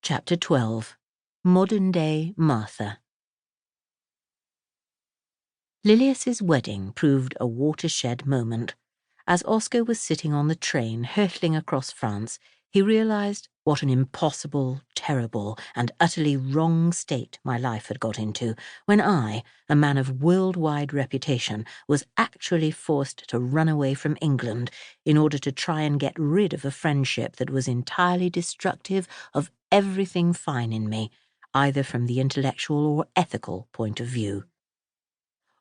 Chapter 12. Modern-day Martha. Lilius's wedding proved a watershed moment. As Oscar was sitting on the train hurtling across France, he realized what an impossible, terrible, and utterly wrong state my life had got into when I, a man of worldwide reputation, was actually forced to run away from England in order to try and get rid of a friendship that was entirely destructive of everything fine in me, either from the intellectual or ethical point of view.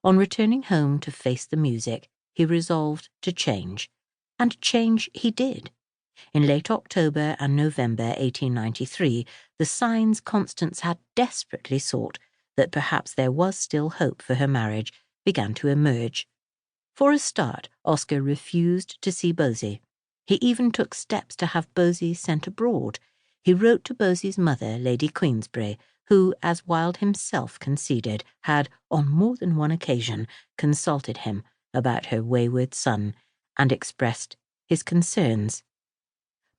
On returning home to face the music, he resolved to change, and change he did. In late October and November 1893, the signs Constance had desperately sought that perhaps there was still hope for her marriage began to emerge. For a start, Oscar refused to see Bosie. He even took steps to have Bosie sent abroad. He wrote to Bosie's mother, Lady Queensberry, who, as Wilde himself conceded, had, on more than one occasion, consulted him about her wayward son, and expressed his concerns.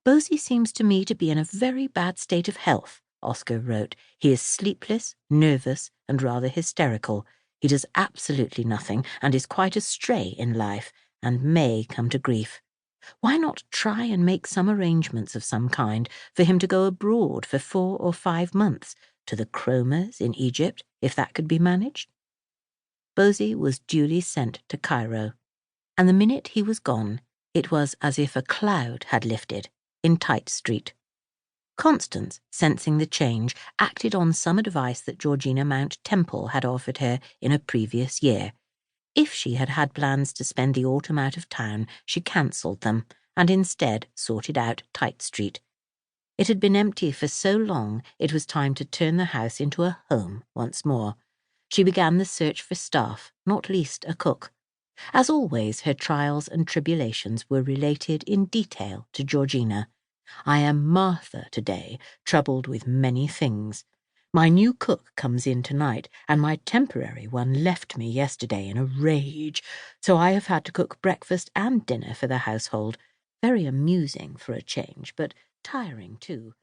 "Bosie seems to me to be in a very bad state of health," Oscar wrote. "He is sleepless, nervous, and rather hysterical. He does absolutely nothing, and is quite astray in life, and may come to grief. Why not try and make some arrangements of some kind for him to go abroad for 4 or 5 months, to the Cromers in Egypt, if that could be managed?" Bosie was duly sent to Cairo, and the minute he was gone, it was as if a cloud had lifted in Tite Street. Constance, sensing the change, acted on some advice that Georgina Mount Temple had offered her in a previous year. If she had had plans to spend the autumn out of town, she cancelled them, and instead sorted out Tite Street. It had been empty for so long it was time to turn the house into a home once more. She began the search for staff, not least a cook. As always, her trials and tribulations were related in detail to Georgina. "I am Martha today, troubled with many things. My new cook comes in tonight, and my temporary one left me yesterday in a rage, so I have had to cook breakfast and dinner for the household. Very amusing for a change, but tiring too.